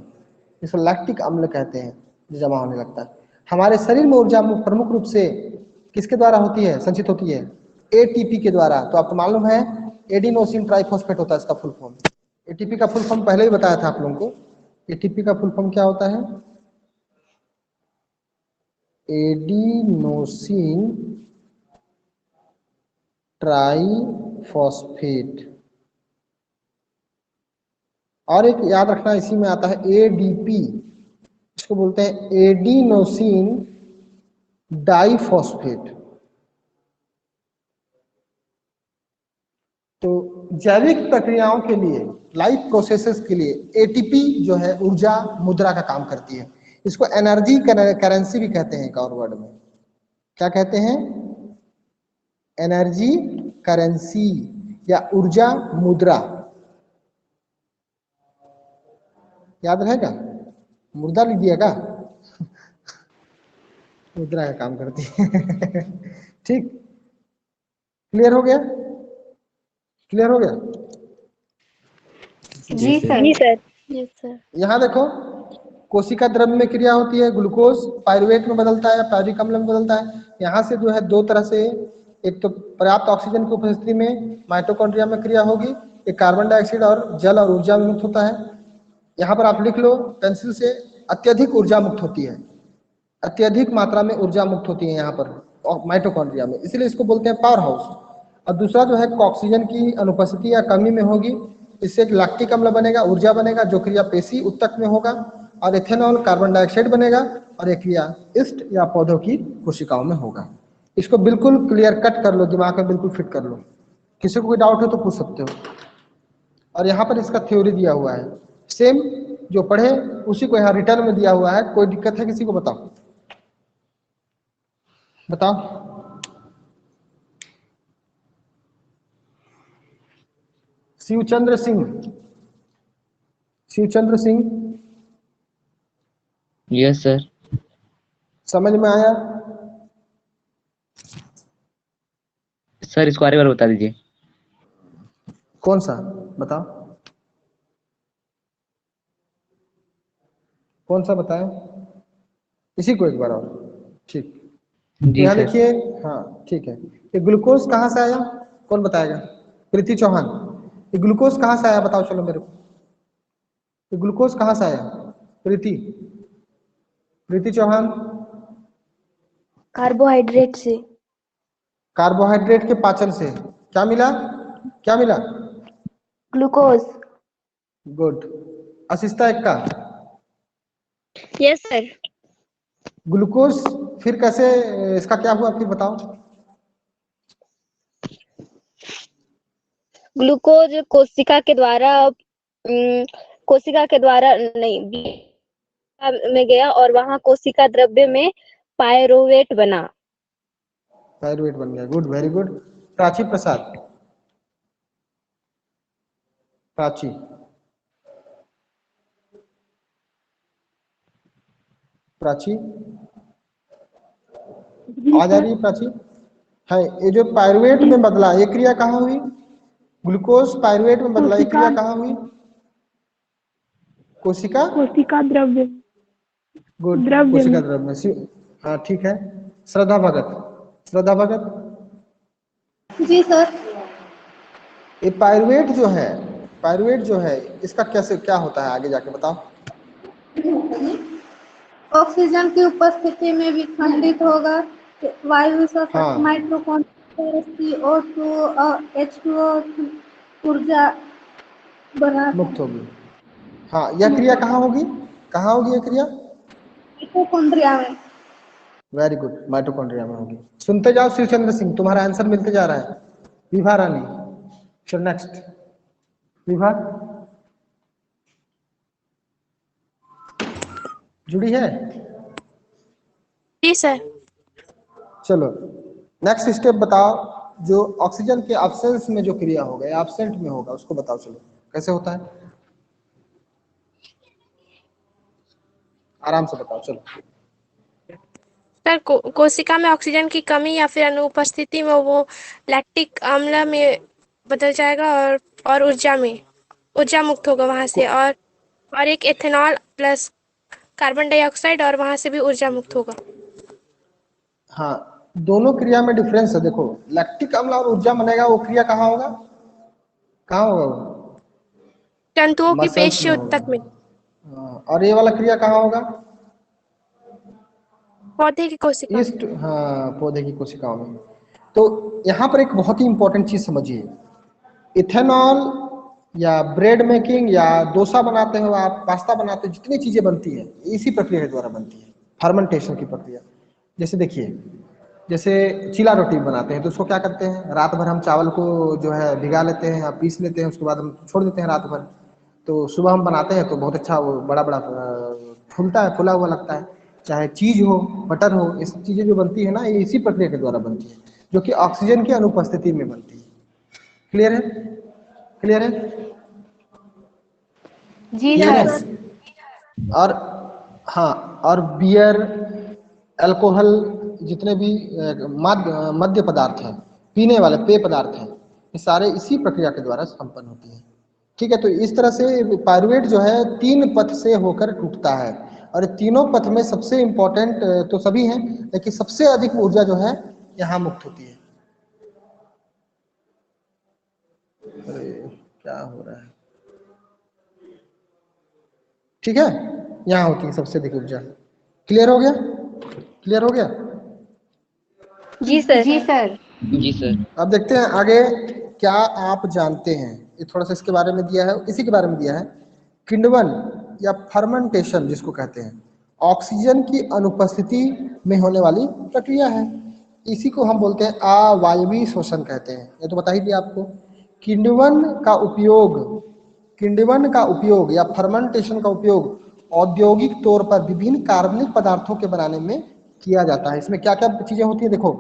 जिसको लैक्टिक अम्ल कहते हैं, जो जमा होने लगता है। हमारे शरीर में ऊर्जा प्रमुख रूप से किसके द्वारा होती है, संचित होती है? एटीपी के द्वारा। तो आपको मालूम है एडिनोसिन ट्राइफॉस्फेट होता है इसका फुल फॉर्म। एटीपी का फुल फॉर्म पहले ही बताया था आप लोगों को। एटीपी का फुल फॉर्म क्या होता है? Adenosine triphosphate. और एक याद रखना इसी में आता है एडीपी, इसको बोलते हैं एडिनोसिन डाइफॉस्फेट। तो जैविक प्रक्रियाओं के लिए, लाइफ प्रोसेसेस के लिए एटीपी जो है ऊर्जा मुद्रा का काम करती है। इसको एनर्जी करेंसी भी कहते हैं एक और वर्ड में। क्या कहते हैं? एनर्जी करेंसी या ऊर्जा मुद्रा। याद रहेगा? मुर्दा लिख दिएगा। मुद्रा का काम करती है। ठीक, क्लियर हो गया? क्लियर हो गया? जी सर। Yes sir. यहाँ देखो, कोशिका द्रव्य में क्रिया होती है, ग्लूकोज पायरुवेट में बदलता है, पायरिक अम्ल में बदलता है। यहाँ से जो है दो तरह से, एक तो पर्याप्त ऑक्सीजन की उपस्थिति में माइटोकॉन्ड्रिया में क्रिया होगी, एक कार्बन डाइऑक्साइड और जल और ऊर्जा में मुक्त होता है। यहाँ पर आप लिख लो पेंसिल से, अत्यधिक ऊर्जा मुक्त होती है, अत्यधिक मात्रा में ऊर्जा मुक्त होती है यहाँ पर माइटोकॉन्ड्रिया में, इसलिए इसको बोलते हैं पावर हाउस। और दूसरा जो है ऑक्सीजन की अनुपस्थिति या कमी में होगी, इससे लैक्टिक अम्ल बनेगा, ऊर्जा बनेगा, जो क्रिया पेशी उत्तक में होगा, और इथेनॉल कार्बन डाइऑक्साइड बनेगा, और एक क्रिया ईस्ट या पौधों की कोशिकाओं में होगा। इसको बिल्कुल क्लियर कट कर लो, दिमाग में बिल्कुल फिट कर लो। किसी को कोई डाउट हो तो पूछ सकते हो। और यहाँ पर इसका थ्योरी दिया हुआ है, सेम जो पढ़े उसी को यहाँ रिटर्न में दिया हुआ है। कोई दिक्कत है किसी को? बताओ बताओ। Shivchandra Singh, Shivchandra Singh, yes sir. समझ में आया? सर इसको आगे बार बता दीजिए। कौन सा बताओ, कौन सा बताएं? इसी को एक बार और। ठीक, जी यहाँ सर। देखिए। हाँ ठीक है। ये ग्लूकोज कहाँ से आया? कौन बताएगा? प्रीति चौहान। ये ग्लूकोज कहाँ से आया बताओ चलो मेरे को। ये ग्लूकोज कहाँ से आया? प्रीति, प्रीति चौहान। कार्बोहाइड्रेट से। कार्बोहाइड्रेट के पाचन से। क्या मिला? क्या मिला? ग्लूकोज। गुड। अशिष्टा एक का यस सर। ग्लूकोज फिर कैसे, इसका क्या हुआ फिर बताओ। ग्लूकोज कोशिका के द्वारा नहीं में गया और वहां कोशिका द्रव्य में पायरुवेट बना। पायरुवेट बन गया। Good, very good. Prachi Prasad, Prachi, Prachi आ जा रही है? प्राची है। ये जो पायरुवेट में बदला, ये क्रिया कहाँ हुई? ग्लूकोज पायरुवेट में बदला, ये क्रिया कहाँ हुई? कोशिका, कोशिका द्रव्य। गुड, द्रव्य कोशिका में। द्रव्य में। हाँ ठीक है। श्रद्धा भगत, श्रद्धा भगत। जी सर। ये पायरुवेट जो है, पायरुवेट जो है, इसका कैसे क्या होता है आगे जाके बताओ। ऑक्सीजन की उपस्थिति में विखंडित होगा, वायु से हाँ। माइटोकॉन्ड्रिया CO2 और H2O ऊर्जा बना मुक्त होगी। हाँ, यह क्रिया कहाँ होगी? कहाँ होगी यह क्रिया? माइटोकॉन्ड्रिया में। वेरी गुड, माइटोकॉन्ड्रिया में होगी। सुनते जाओ शिवचंद्र सिंह, तुम्हारा आंसर मिलते जा रहा है। विभा रानी, चलो नेक्स्ट। विभा जुड़ी है? जी सर। चलो नेक्स्ट स्टेप बताओ। जो ऑक्सीजन के एब्सेंस में जो क्रिया होगा या एब्सेंट में होगा, उसको बताओ चलो कैसे होता है। आराम से बताओ चलो। सर कोशिका में ऑक्सीजन की कमी या फिर अनुपस्थिति में वो लैक्टिक अम्ल में बदल जाएगा और ऊर्जा मुक्त होगा वहां से, और एक एथेनॉल प्लस कार्बन डाइऑक्साइड, और वहां से भी ऊर्जा मुक्त होगा। हाँ, दोनों क्रिया में डिफरेंस है। देखो, लैक्टिक अम्ल और ऊर्जा बनेगा, वो क्रिया कहाँ होगा? कहाँ होगा वो? तंतुओं की मसल्स पेशी में उत्तक में। होगा। हाँ, और ये वाला क्रिया कहाँ होगा? पौधे की कोशिका में। ईस्ट, हाँ, पौधे की कोशिकाओं में। तो यहाँ पर एक बहुत ही इंपॉर्टेंट चीज समझिए, इथेनॉल या ब्रेड मेकिंग या डोसा बनाते हो आप, पास्ता बनाते हो, जितनी चीजें बनती है इसी प्रक्रिया के द्वारा बनती है, फर्मेंटेशन की प्रक्रिया। जैसे देखिए, जैसे चीला रोटी बनाते हैं तो उसको क्या करते हैं, रात भर हम चावल को जो है भिगा लेते हैं या पीस लेते हैं, उसके बाद हम छोड़ देते हैं रात भर, तो सुबह हम बनाते हैं तो बहुत अच्छा वो बड़ा बड़ा फूलता है, फूला हुआ लगता है। चाहे चीज हो, बटर हो, ये सब चीजें जो बनती है ना, ये इसी प्रक्रिया के द्वारा बनती है, जो कि ऑक्सीजन की अनुपस्थिति में बनती है। क्लियर है? क्लियर है? जी क्लियर है? सर। और हाँ, और बियर, अल्कोहल, जितने भी मद्य पदार्थ हैं, पीने वाले पेय पदार्थ हैं, ये सारे इसी प्रक्रिया के द्वारा संपन्न होती है। ठीक है, तो इस तरह से पायरुवेट जो है 3 पथ से होकर टूटता है, और तीनों पथ में सबसे इंपॉर्टेंट तो सभी हैं, लेकिन सबसे अधिक ऊर्जा जो है यहाँ मुक्त होती है। अरे क्या हो रहा है? ठीक है, यहाँ होती है सबसे अधिक ऊर्जा। क्लियर हो गया? क्लियर हो गया? जी सर। जी सर। जी सर। अब देखते हैं आगे, क्या आप जानते हैं, ये थोड़ा सा इसके बारे में दिया है, इसी के बारे में दिया है, किण्वन या फर्मेंटेशन जिसको कहते हैं, ऑक्सीजन की अनुपस्थिति में होने वाली प्रक्रिया है। इसी को हम बोलते हैं अवायवीय श्वसन कहते हैं, ये तो बता ही दिया आपको। किण्वन का उपयोग, किण्वन का उपयोग या फर्मेंटेशन का उपयोग औद्योगिक तौर पर विभिन्न कार्बनिक पदार्थों के बनाने में किया जाता है। इसमें क्या क्या चीजें होती है, देखो,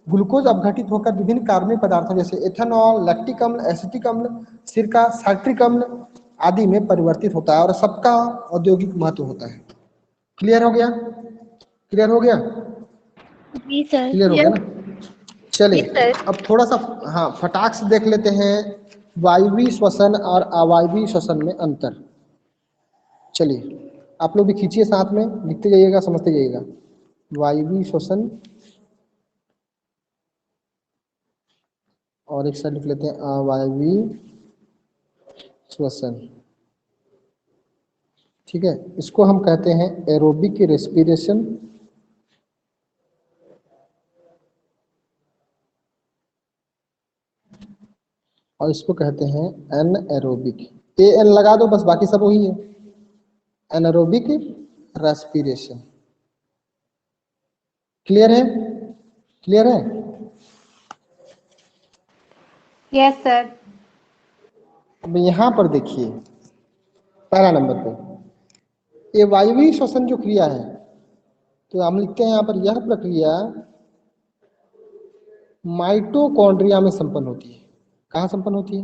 ग्लूकोज अपघटित होकर विभिन्न कार्बनिक पदार्थों जैसे एथेनॉल, लैक्टिक अम्ल, एसिटिक अम्ल, सिरका, साइट्रिक अम्ल आदि में परिवर्तित होता है, और सबका औद्योगिक महत्व होता है। क्लियर हो गया? क्लियर हो गया? जी सर। क्लियर हो गया ना? चलिए, जी सर। अब थोड़ा सा हाँ फटाक से देख लेते हैं वायवीय श्वसन और अवायवीय श्वसन में अंतर। चलिए, आप लोग भी खींचिए, साथ में लिखते जाइएगा, समझते जाइएगा। वायवीय श्वसन, और एक साइड लिख लेते हैं अवायवीय श्वसन। ठीक है, इसको हम कहते हैं एरोबिक रेस्पिरेशन, और इसको कहते हैं एनएरोबिक। एन लगा दो बस, बाकी सब वही है, एनएरोबिक रेस्पिरेशन। क्लियर है? क्लियर है? Yes sir. अब यहाँ पर देखिए, पहला नंबर पे ये वायवीय श्वसन जो क्रिया है, तो हम लिखते हैं यहाँ पर, यह प्रक्रिया माइटोकॉन्ड्रिया में संपन्न होती है। कहाँ संपन्न होती है?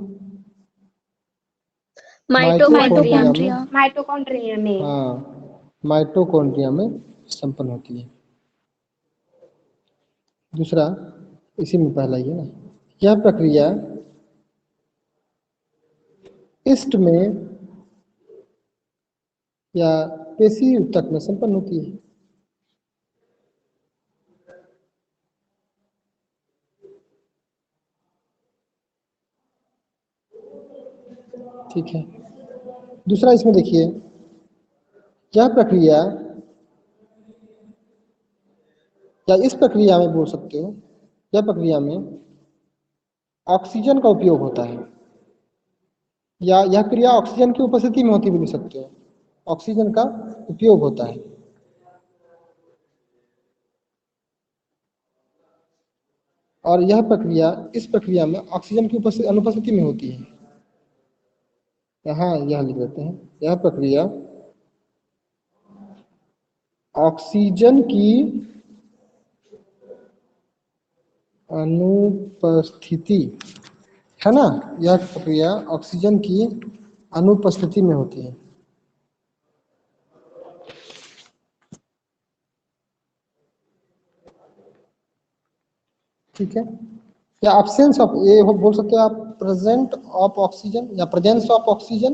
माइटोकॉन्ड्रिया में। में। माइटोकॉन्ड्रिया में। हाँ, माइटोकॉन्ड्रिया में संपन्न होती है। दूसरा, इसी में पहला ही है ना, यह प्रक्रिया ईस्ट में या पेशी ऊतक में संपन्न होती है। ठीक है, दूसरा इसमें देखिए, यह प्रक्रिया या इस प्रक्रिया में बोल सकते हो, यह प्रक्रिया में ऑक्सीजन का उपयोग होता है, या यह क्रिया ऑक्सीजन की उपस्थिति में होती भी बोल सकते हो, ऑक्सीजन का उपयोग होता है। और यह प्रक्रिया, इस प्रक्रिया में ऑक्सीजन की अनुपस्थिति में होती है। यहाँ यह लिख देते हैं, यह प्रक्रिया ऑक्सीजन की अनुपस्थिति, है ना, यह प्रक्रिया ऑक्सीजन की अनुपस्थिति में होती है। ठीक है, या absence ऑफ, ये बोल सकते हो आप, प्रेजेंट ऑफ ऑक्सीजन या प्रेजेंस ऑफ ऑक्सीजन,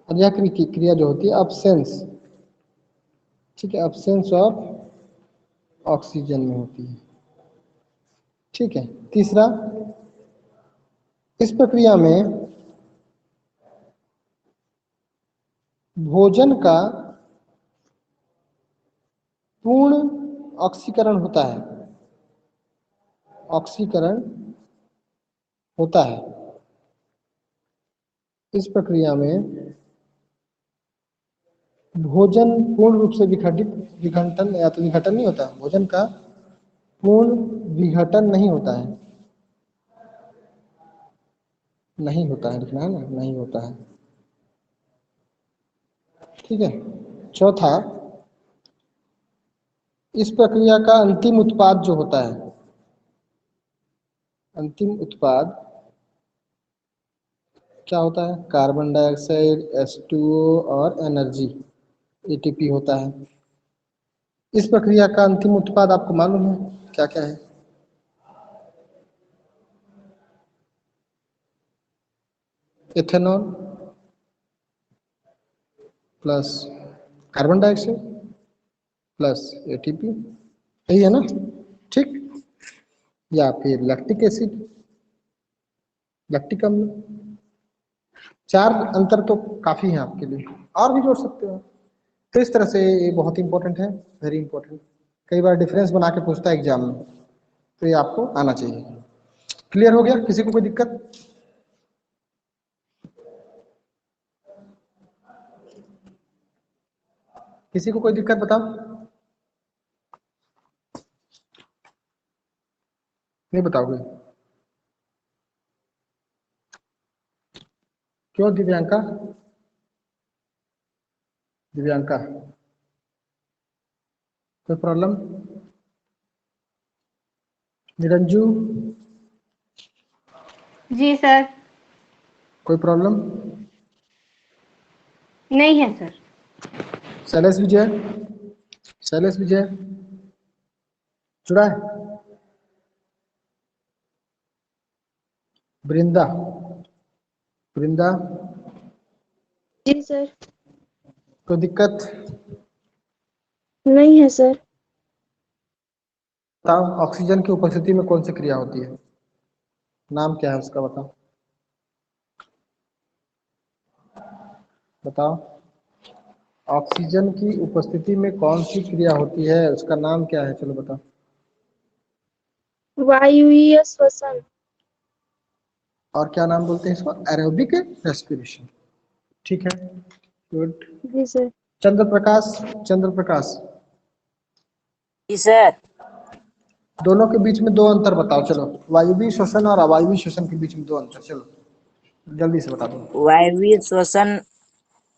और यह क्रिया जो होती है absence, ठीक है, absence ऑफ ऑक्सीजन में होती है। ठीक है, तीसरा, इस प्रक्रिया में भोजन का पूर्ण ऑक्सीकरण होता है, ऑक्सीकरण होता है। इस प्रक्रिया में भोजन पूर्ण रूप से विघटन या तो विघटन नहीं होता, भोजन का पूर्ण विघटन नहीं होता है, नहीं होता है, लिखना है ना, नहीं होता है। ठीक है। चौथा, इस प्रक्रिया का अंतिम उत्पाद जो होता है, अंतिम उत्पाद क्या होता है? कार्बन डाइऑक्साइड, H2O और एनर्जी, एटीपी होता है। इस प्रक्रिया का अंतिम उत्पाद आपको मालूम है क्या क्या है? Ethanol plus carbon dioxide plus ATP, यही है ना? ठीक। या फिर लैक्टिक एसिड, लैक्टिक अम्ल। 4 अंतर तो काफी है आपके लिए, और भी जोड़ सकते हो। तो इस तरह से ये बहुत इंपॉर्टेंट है, वेरी इंपॉर्टेंट। कई बार डिफरेंस बना के पूछता है एग्जाम में, तो ये आपको आना चाहिए। क्लियर हो गया? किसी को कोई दिक्कत? किसी को कोई दिक्कत बताओ? नहीं बताओगे? क्यों दिव्यांका? दिव्यांका कोई प्रॉब्लम? निरंजू जी सर। कोई प्रॉब्लम? नहीं है सर। शैलेश विजय, शैलेश विजय जुड़ा है? वृंदा, वृंदा जी सर। कोई दिक्कत? नहीं है सर। बताओ, ऑक्सीजन की उपस्थिति में कौन सी क्रिया होती है? नाम क्या है उसका, बताओ बताओ। ऑक्सीजन की उपस्थिति में कौन सी क्रिया होती है, उसका नाम क्या है? चलो बताओ। वायुवीय श्वसन। और क्या नाम बोलते हैं इसको? Aerobic respiration. ठीक है, गुड। जी सर। चंद्र प्रकाश, चंद्र प्रकाश, जी सर। दोनों के बीच में 2 अंतर बताओ। चलो, वायुवीय श्वसन और अवायवीय श्वसन के बीच में 2 अंतर, चलो जल्दी से बता दो। वायवीय श्वसन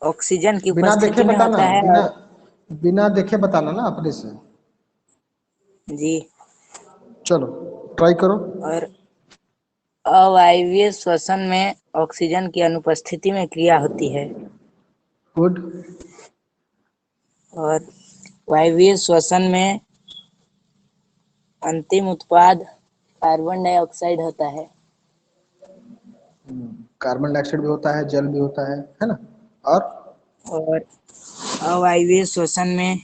ऑक्सीजन की बिना देखे उपस्थिति में बताना, होता है बिना देखे बताना ना अपने से। जी। चलो ट्राई करो। और अवायवीय श्वसन में ऑक्सीजन की अनुपस्थिति में क्रिया होती है। गुड। और वायवीय श्वसन में अंतिम उत्पाद कार्बन डाइऑक्साइड होता है। कार्बन डाइऑक्साइड भी होता है, जल भी होता है ना? और अवायवीय श्वसन में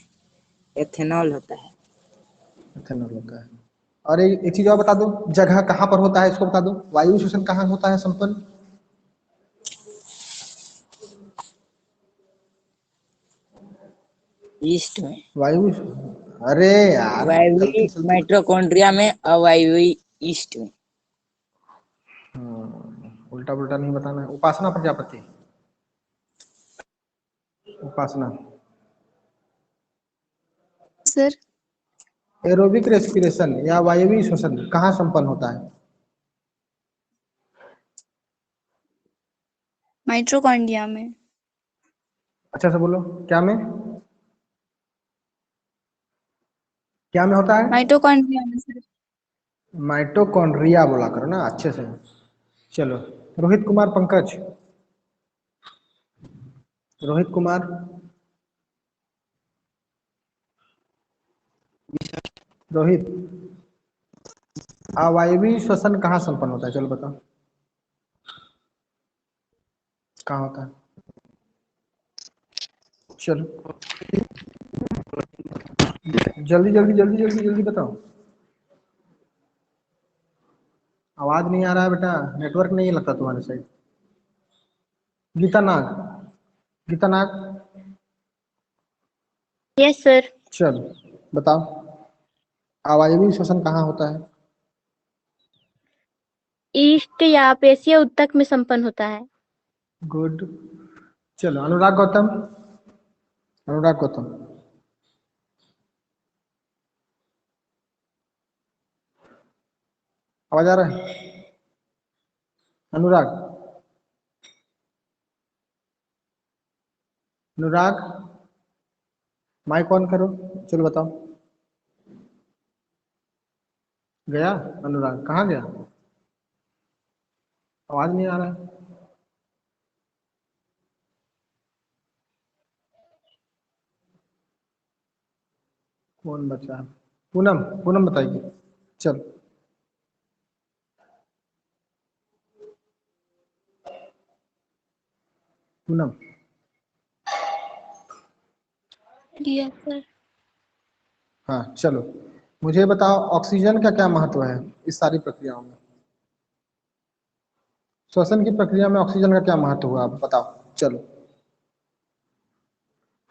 एथेनॉल होता है। इथेनॉल होता है। और एक चीज और बता दो, जगह कहाँ पर होता है इसको बता दो। वायु श्वसन कहाँ होता है संपन्न? ईस्ट में। वायु, अरे यार वायवीय गलती सलती बता। माइटोकॉन्ड्रिया में, अवायवीय ईस्ट में। उल्टा पुल्टा नहीं बताना है। उपासना प्रजापति, उपासना। सर एरोबिक रेस्पिरेशन या वायवीय श्वसन कहाँ संपन्न होता है? माइटोकॉन्ड्रिया में। अच्छा से बोलो, क्या में? क्या में होता है? माइटोकॉन्ड्रिया में सर। माइटोकॉन्ड्रिया बोला करो ना अच्छे से। चलो, रोहित कुमार पंकज, रोहित कुमार, रोहित, अवायवीय श्वसन कहाँ संपन्न होता है? चलो बताओ, कहाँ होता है? चलो जल्दी जल्दी जल्दी जल्दी जल्दी बताओ। आवाज नहीं आ रहा है बेटा, नेटवर्क नहीं लगता तुम्हारे साइड। गीता नाग, गीता नाग, यस सर। चलो बताओ अवयवी श्वसन कहाँ होता है? ईस्ट या पेशीय उत्तक में संपन्न होता है। गुड। चलो अनुराग गौतम, अनुराग गौतम, आवाज आ रहा है? अनुराग, अनुराग माइक ऑन करो। चलो बताओ। गया अनुराग, कहाँ गया? आवाज नहीं आ रहा है। कौन बचा? पूनम, पूनम बताइए। चलो पूनम, यस सर। हाँ चलो मुझे बताओ ऑक्सीजन का क्या महत्व है इस सारी प्रक्रियाओं में? श्वसन की प्रक्रिया में ऑक्सीजन का क्या महत्व हुआ, आप बताओ। चलो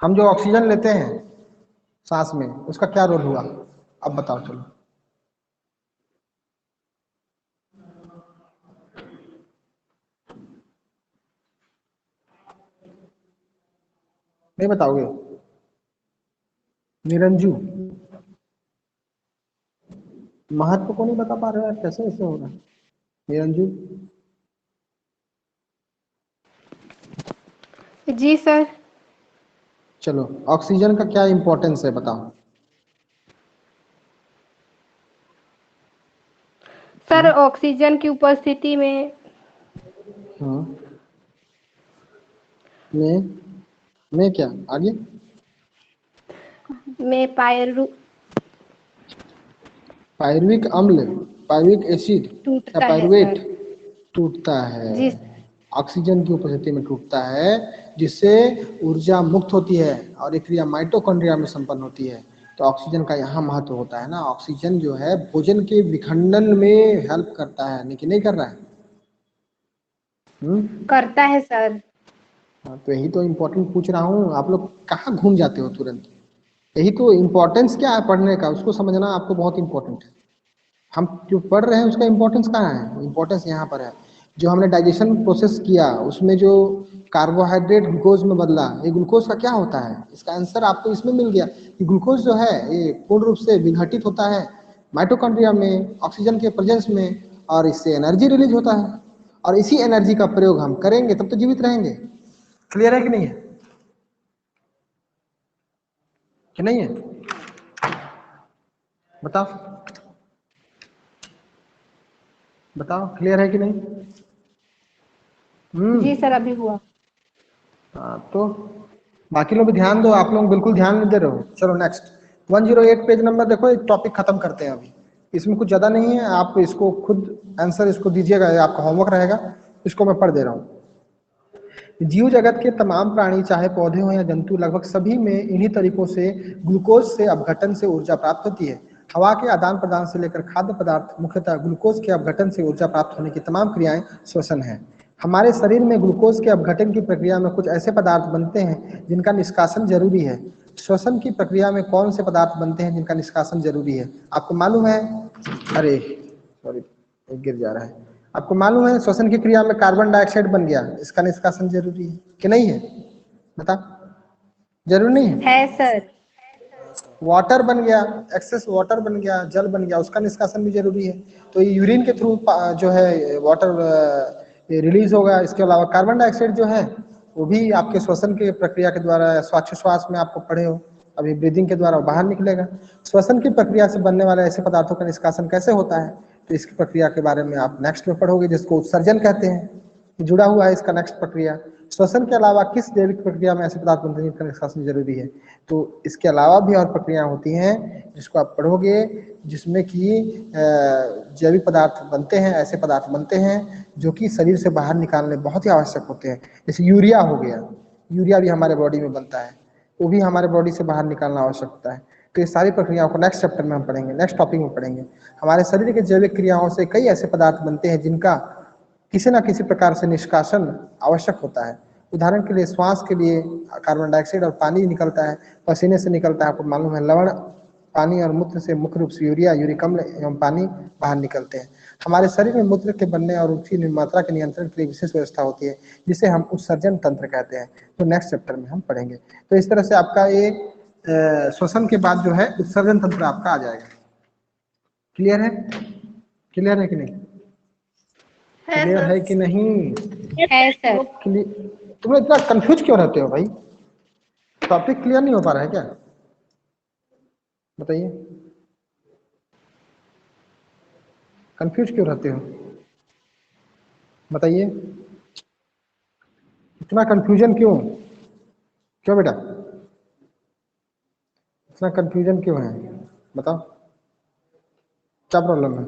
हम जो ऑक्सीजन लेते हैं सांस में, उसका क्या रोल हुआ, अब बताओ। चलो नहीं बताओगे? निरंजू, महत्व को नहीं बता पा रहे हो यार, कैसे ऐसे हो रहा है? निरंजू, जी सर। चलो ऑक्सीजन का क्या इंपॉर्टेंस है बताओ। सर ऑक्सीजन की उपस्थिति में हाँ में क्या आगे? में पायरुविक अम्ल, पायरुविक एसिड या टूटता है पायरुवेट सर। टूटता है। जी। ऑक्सीजन की उपस्थिति में टूटता है, जिससे ऊर्जा मुक्त होती है और एक क्रिया माइटोकॉन्ड्रिया में संपन्न होती है। तो ऑक्सीजन का यहाँ महत्व होता है ना। ऑक्सीजन जो है भोजन के विखंडन में हेल्प करता है, लेकिन नहीं कर रहा है। करता है सर। हाँ तो यही तो इम्पोर्टेंट पूछ रहा हूँ, आप लोग कहाँ घूम जाते हो तुरंत। यही तो इम्पोर्टेंस क्या है पढ़ने का, उसको समझना आपको बहुत इम्पोर्टेंट है। हम जो पढ़ रहे हैं उसका इम्पोर्टेंस कहाँ है? इम्पोर्टेंस यहाँ पर है, जो हमने डाइजेशन प्रोसेस किया उसमें जो कार्बोहाइड्रेट ग्लूकोज में बदला, ये ग्लूकोज का क्या होता है? इसका आंसर आपको इसमें मिल गया कि ग्लूकोज जो है ये पूर्ण रूप से विघटित होता है माइटोकॉन्ड्रिया में ऑक्सीजन के प्रेजेंस में, और इससे एनर्जी रिलीज होता है, और इसी एनर्जी का प्रयोग हम करेंगे तब तो जीवित रहेंगे। क्लियर है कि नहीं है? कि नहीं है? बताओ बताओ, क्लियर है कि नहीं? जी सर अभी हुआ। हाँ तो बाकी लोग भी ध्यान दो, आप लोग बिल्कुल ध्यान नहीं दे रहे हो। चलो नेक्स्ट 108 पेज नंबर देखो, एक टॉपिक खत्म करते हैं अभी। इसमें कुछ ज्यादा नहीं है, आप इसको खुद आंसर इसको दीजिएगा, आपका होमवर्क रहेगा। इसको मैं पढ़ दे रहा हूँ। जीव जगत के तमाम प्राणी चाहे पौधे हो या जंतु, लगभग सभी में इन्हीं तरीकों से ग्लूकोज से अपघटन से ऊर्जा प्राप्त होती है। हवा के आदान प्रदान से लेकर खाद्य पदार्थ, मुख्यतः ग्लूकोज के अपघटन से ऊर्जा प्राप्त होने की तमाम क्रियाएं श्वसन है। हमारे शरीर में ग्लूकोज के अपघटन की प्रक्रिया में कुछ ऐसे पदार्थ बनते हैं जिनका निष्कासन जरूरी है। श्वसन की प्रक्रिया में कौन से पदार्थ बनते हैं जिनका निष्कासन जरूरी है, आपको मालूम है? अरे सॉरी, गिर जा रहा है। आपको मालूम है श्वसन की क्रिया में कार्बन डाइऑक्साइड बन गया, इसका निष्कासन जरूरी है कि नहीं है? बता, जरूरी नहीं है? है सर। वाटर बन गया, एक्सेस वाटर बन गया, जल बन गया, उसका निष्कासन भी जरूरी है। तो ये यूरिन के थ्रू जो है वाटर रिलीज होगा। इसके अलावा कार्बन डाइऑक्साइड जो है वो भी आपके श्वसन के प्रक्रिया के द्वारा, श्वास में आपको पढ़े हो अभी, ब्रीदिंग के द्वारा बाहर निकलेगा। श्वसन की प्रक्रिया से बनने वाले ऐसे पदार्थों का निष्कासन कैसे होता है, तो इसकी प्रक्रिया के बारे में आप नेक्स्ट में पढ़ोगे, जिसको उत्सर्जन कहते हैं। जुड़ा हुआ है इसका नेक्स्ट प्रक्रिया। श्वसन के अलावा किस जैविक प्रक्रिया में ऐसे पदार्थ बनते हैं जिनका निष्कासन जरूरी है? तो इसके अलावा भी और प्रक्रियाएं होती हैं जिसको आप पढ़ोगे, जिसमें कि जैविक पदार्थ बनते हैं, ऐसे पदार्थ बनते हैं जो कि शरीर से बाहर निकालने बहुत ही आवश्यक होते हैं। जैसे यूरिया हो गया, यूरिया भी हमारे बॉडी में बनता है, वो भी हमारे बॉडी से बाहर निकालना आवश्यक होता है। तो ये सारी प्रक्रियाओं को नेक्स्ट चैप्टर में हम पढ़ेंगे, नेक्स्ट टॉपिक में पढ़ेंगे। हमारे शरीर के जैविक क्रियाओं से कई ऐसे पदार्थ बनते हैं जिनका किसी न किसी प्रकार से निष्कासन आवश्यक होता है। उदाहरण के लिए श्वास के लिए कार्बन डाइऑक्साइड और पानी निकलता है, पसीने से निकलता है, आपको मालूम है। लवण, पानी और मूत्र से मुख्य रूप से यूरिया, यूरिक अम्ल एवं पानी बाहर निकलते हैं। हमारे शरीर में मूत्र के बनने और उसकी मात्रा के नियंत्रण के लिए विशेष व्यवस्था होती है जिसे हम उत्सर्जन तंत्र कहते हैं। तो नेक्स्ट चैप्टर में हम पढ़ेंगे। तो इस तरह से आपका ये श्वसन के बाद जो है उत्सर्जन तंत्र आपका आ जाएगा। क्लियर है? क्लियर है कि नहीं? क्लियर है कि नहीं? है सर। तुम लोग इतना कंफ्यूज क्यों रहते हो भाई? टॉपिक क्लियर नहीं हो पा रहा है क्या? बताइए, कंफ्यूज क्यों रहते हो? बताइए, इतना कंफ्यूजन क्यों? क्यों बेटा, इतना कंफ्यूजन क्यों है? बताओ, क्या प्रॉब्लम है?